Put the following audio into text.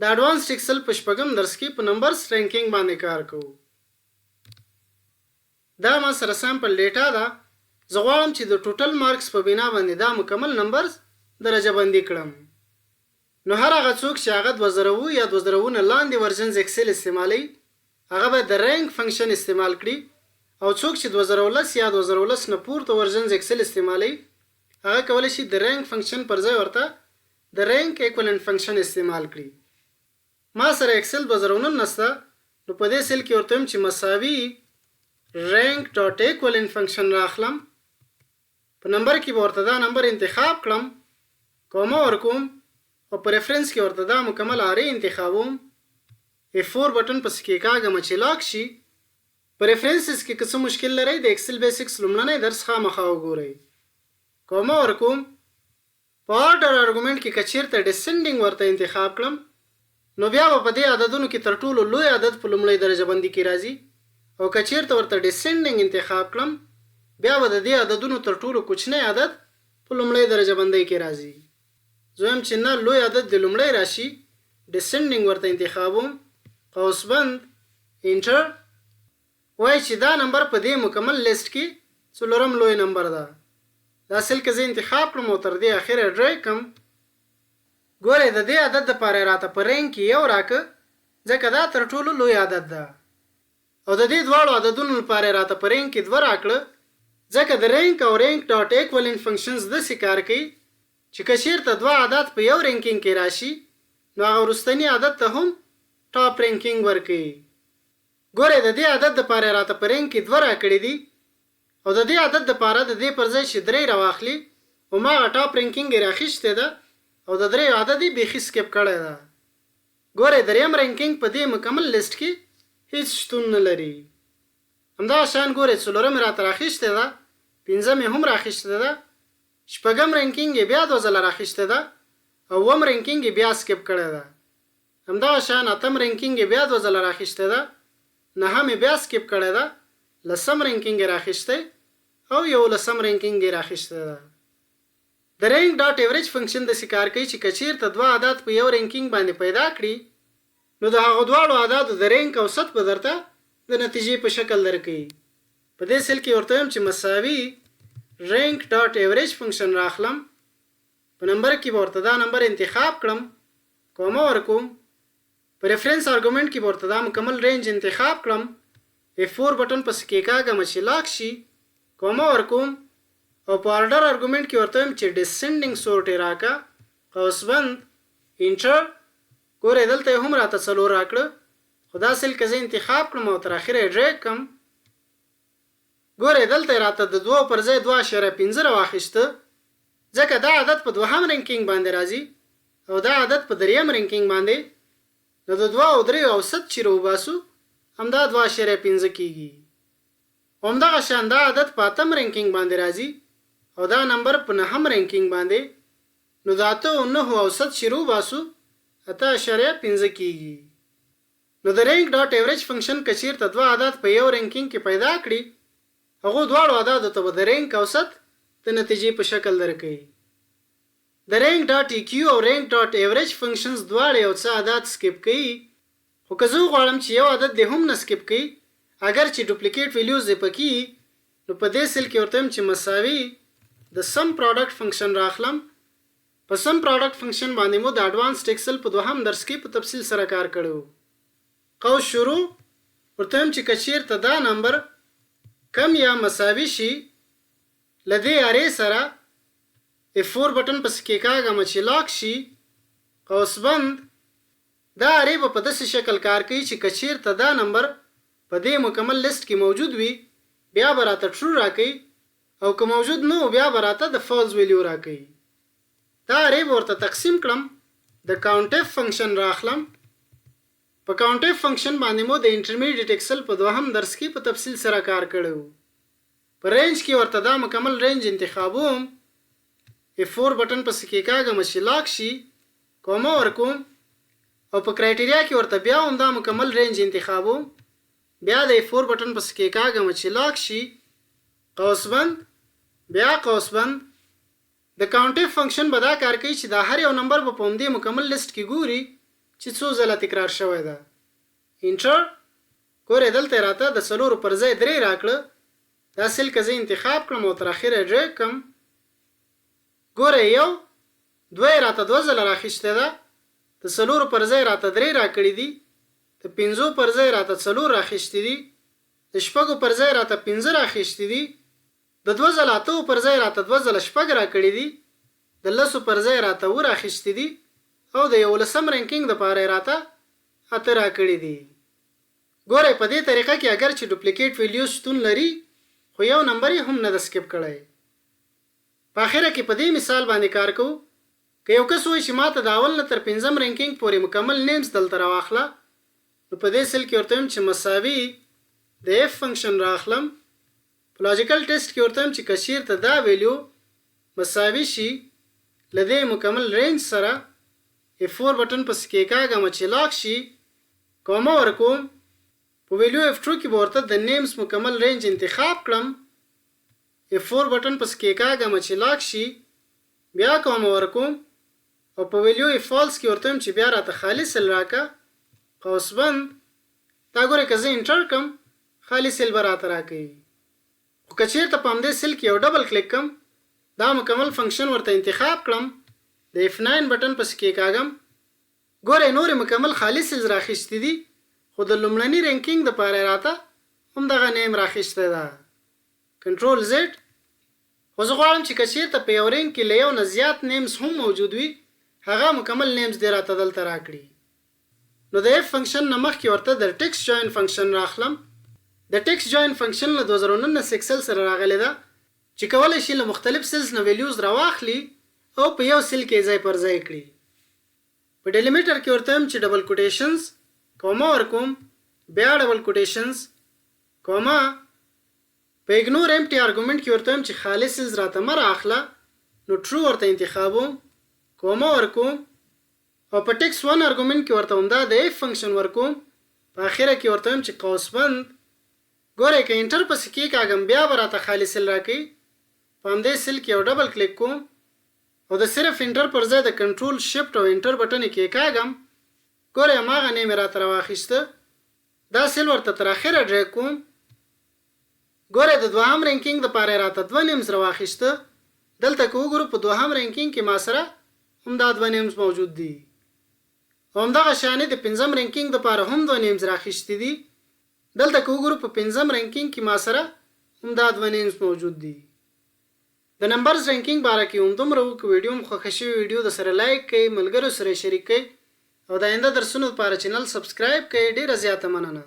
د اډوانس ایکسل په شپږم درس کې په نمبرز رینکینګ باندې کار کوو. دا ما سره سامپل ډیټا ده. زه غواړم چې د ټوټل مارکس په بنا باندې دا مکمل نمبرز درجه بندي کړم. نو هر هغه څوک چې هغه 2000 یا 2000 نه لاندې ورژنز ایکسل استعمالوي هغه به د رینک فنکشن استعمال کړي، او څوک چې 2010 یا 2010 نه پورته ورژنز ایکسل استعمالوي هغه کولی شي د رینک فنکشن پر ځای ورته د رینک ایکویلنت فنکشن استعمال کړي. ما سره ایکسل 2009 نسته، نو په دې سیل کې ورته هم چې مساوي رینک ډاټ ایکویلنت فنکشن راخلم. په نمبر کې به ورته دا نمبر انتخاب کړم، کومه ورکوم، او په ریفرنس کې ورته دا مکمل اری انتخابوم. F4 بټن پسې کېکاږم چې لاک شي. په ریفرنسز کې که څه مشکل لرئ د ایکسل بیسکس لومړنی درس خامخا وګورئ. کومه ورکوم. په آرډر ارګومنټ کې که چیرته ډسسنډینګ ورته انتخاب کړم نو بیا به په دې عددونو کې تر ټولو لوی عدد په لومړۍ درجه بندي کې راځي، او که چیرته ورته ډسسنډینګ انتخاب کړم بیا به د دې عددونو تر ټولو کوچنی عدد په لومړۍ درجه بندۍ کې راځي. زه هم چې نه لوی عدد د لومړی راشي ډسسنډینګ ورته انتخابوم، قوس بند انټر. وایي چې دا نمبر په دې مکمل لیست کې څلورم لوی نمبر ده. دا سیل که زه انتخاب کړم او تر دې اخره ډرای کړم، ګورئ د دې عدد دپاره راته په رینک کې یو راکه ځکه دا تر ټولو لوی عدد ده، او د دې دواړو عددونو لپاره راته په رینک کې 2 راکړه ځکه د رینک او رینک ډاټ ایکویلنت فنکشنز داسې کار کوي چې که چیرته 2 عدد په یو رینکینګ کې راشي نو هغه وروستني عدد ته هم ټاپ رینکینګ ورکوي. ګورئ د دې عدد دپاره راته په رینک کې 2 راکړي دي، او د دې عدد دپاره د دې پر ځای چې 3 راواخلي هماغه ټاپ رینکینګ یې راخیستې ده او د 3 عدد یې بیخي سکیپ کړی ده. ګورئ دریم رینکینګ په دې مکمل لیست کې هیڅ شتون نه لري. همدا شان ګورئ څلورم یې راته راخیستې ده، پنځم یې هم راخیستې ده، شپږم رینکینګ یې بیا 2 ځله راخیستې ده، او اووم رینکینګ یې بیا سکیپ کړی ده. همدا شان اتم رینکینګ یې بیا 2 ځله راخیستې ده، نهم یې بیا سکیپ کړی ده، لسم رینکینګ یې راخیستی او 11 رینکینګ یې راخیستی ده. د رینک ډاټ ایوریج فنکشن داسې کار کوي چې که چیرته 2 عدد په یو رینکینګ باندې پیدا کړي نو د هغو دواړو عددو د رینک اوسط به درته د نتیجې په شکل درکوي. په دې سیل کې ورته وایم چې مساوي رینک ډاټ ایوریج فنکشن راخلم. په نمبر کې به ورته دا نمبر انتخاب کړم، کومه ورکوم. په ریفرنس ارګومنټ کې به ورته دا مکمل رینج انتخاب کړم، F4 بټن پسې کېکاږم چې لاک شي، کومه ورکوم. او په آرډر ارګومنټ کې ورته وایم چې ډسسنډینګ سورټ یې راکړه، قوس بند انټر. ګورئ دلته یې هم راته 4 راکړه، خو دا سیل که زه انتخاب کړم او تر اخره یې ډریګ کړم ګورئ دلته یې راته د 2 پر ځای 2.15 راواخیسته ځکه دا عدد په 2هم رینکینګ باندې راځي او دا عدد په 3م رینکینګ باندې. نو د 2 او 3 اوسط چې راوباسو همدا 2.15 کېږي. همدغه شان دا عدد په 8م رینکینګ باندې راځي او دا نمبر په 9م رینکینګ باندې. نو د 8 او 9 اوسط چې راوباسو 8.15 کېږي. نو د رینک ډاټ ایوریج فنکشن که چیرته 2 عدد په یو رینکینګ کې پیدا کړي هغو دواړو عددو ته به د رینک اوسط د نتیجې په شکل درکوي. د رینک ډاټ ایکیو او رینک ډاټ ایوریج فنکشنز دواړه یو څه عدد سکیپ کوي، خو که زه وغواړم چې یو عدد دې هم نه سکیپ کوي اگر چې ډوپلیکیټ ویلیوز یې پکې نو په دې سیل کې ورته وایم چې مساوي د سم پروډکټ فنکشن راخلم. په سم پروډکټ فنکشن باندې مو د اډوانسډ ایکسل په 2م درس کې په تفصیل سره کار کړو. قوس شروع ورته وایم چې که چیرته دا نمبر کم یا مساوي شي له دې ارې سره F4 بټن پسې کېکاږم چې لاک شي، قوس بند. دا ارې به په داسې شکل کار کوي چې که چیرته دا نمبر په دې مکمل لیست کې موجود وي بیا به راته ټرو راکوي، او که موجود نه و بیا به راته د فالس ویلیو راکوي. دا ارې به ورته تقسیم کړم، د کاونټف فنکشن راخلم. په کاونټف فنکشن باندې مو د انټرمیډیټ ایکسل په 2م درس کې په تفصیل سره کار کړو. په رینج کې ورته دا مکمل رینج انتخابوم، F4 بټن پسې کېکاږم چې لاک شي، کومه ورکوم. او په کرایټیریا کې ورته بیا هم دا مکمل رینج انتخابوم، بیا د F4 بټن پسې کېکاږم چې لاک شي، قوس بند، بیا قوس بند. د کاونټف فنکشن به دا کار کوي چې دا هر یو نمبر به په همدې مکمل لیست کې ګوري چې څو ځله تکرار شوی ده. انټر ګورې دلته راته د 4 پر ځای 3 راکړه. دا سل که زه انتخاب کړم او تر اخره ډریګ کړم، ګورې 1 2 راته 2 ځله راخیسته ده. د 4 پر ځای راته 3 راکړي دي. د 5 پر ځای راته 4 راخیستې دي. د 6 پر ځای راته 15 راخیستې دي. د 2 ځله 8 پر ځای راته 2 ځله 6 راکړي دي. د 10 پر ځای راته 9 راخیستې دي او د 11 رینکینګ دپاره راته 8 راکړي دي. ګورئ په دې طریقه کې اگر چې ډوپلیکیټ ویلیوز شتون لري خو یو نمبر یې هم نه ده سکیپ کړی. په اخره کې په دې مثال باندې کار کوو. که یو کس وایي چې ماته د اول نه تر 5 رینکینګ پورې مکمل نیمز دلته راواخله، نو په دې سل کې ورته وایم چې مساوي د اف فنکشن راخلم. په لاجیکل ټیسټ کې ورته وایم چې که چیرته دا ویلیو مساوي شي له دې مکمل رینج سره، F4 بټن پسې کېکاږم چې لاک شي، کومه ورکوم. په ویلیو F2 کې به ورته د نیمز مکمل رینج انتخاب کړم. F4 بټن پسې کېکاږم چې لاک شي، بیا کومه ورکوم او په ویلیو فالس کې ورته وایم چې بیا راته خالي سل راکه قوس بند. دا ګورئ که زه انټر کړم خالي سل به راته راکوي. خو که چېرته په همدې سل کې یو ډبل کلیک کړم، دا مکمل فنکشن ورته انتخاب کړم، د F9 بټن پسې کېکاږم، ګورئ نورې مکمل خالي سلز راخیستې دي خو د لومړني رینکینګ دپاره راته همدغه نیم راخیستی ده. کنټرول زیډ. خو زه غواړم چې که چېرته په یو رینګ کې له یو نه زیات نیمز هم موجود وي، هغه مکمل نیمز دې راته دلته راکړي. نو د اف فنکشن نه مخکې ورته د ټیکسټ جوین فنکشن راخلم. د ټیکسټ جوین فنکشن له 2019 ایکسل سره راغلی ده چې کولی شي له مختلف سیلز نه ویلیوز راواخلي او په یو سیل کې ځای پر ځای کړي. په ډیلیمیټر کې ورته وایم چې ډبل کوټیشنز کومه ورکوم، بیا ډبل کوټیشنز کومه. په اګنور امپټي آرګومنټ کې ورته وایم چې خالي سیلز راته مه رااخله، نو ټرو ورته انتخابوم، کومه ورکوم او په ټیکس 1 آرګومنټ کې ورته همدا د اف فنکشن ورکوم. په اخره کې ورته وایم چې قوس بند. ګورئ که انټر پسې کېکاږم بیا به راته خالي سل راکوي. په همدې سل کې یو ډبل کلیک کوم او د صرف انټر پر ځای د کنټرول شفټ او انټر بټن یې کېکاږم. ګورئ هماغه نیم یې راته راواخیسته. دا سل ورته تر اخره ډریګ کوم. ګورئ د 2م رینکینګ دپاره یې راته 2 نیمز راواخیسته. دلته که وګورو په 2م رینکینګ کې ما سره همدا 2 نیمز موجود دي او همدغه شانې د 5م رینکینګ دپاره هم 2 نیمز راخیستې دي. دلته که وګورو په 5م رینکینګ کې ما سره همدا 2 نیمز موجود دي. د نمبرز رینکینګ باره کې همدومره وو. که ویډیو مو خوښه شوې ویډیو د سره لایک کړئ، ملګرو سره یې شریک کړئ او د آینده درسونو لپاره چینل سبسکرایب کړئ. ډېره زیاته مننه.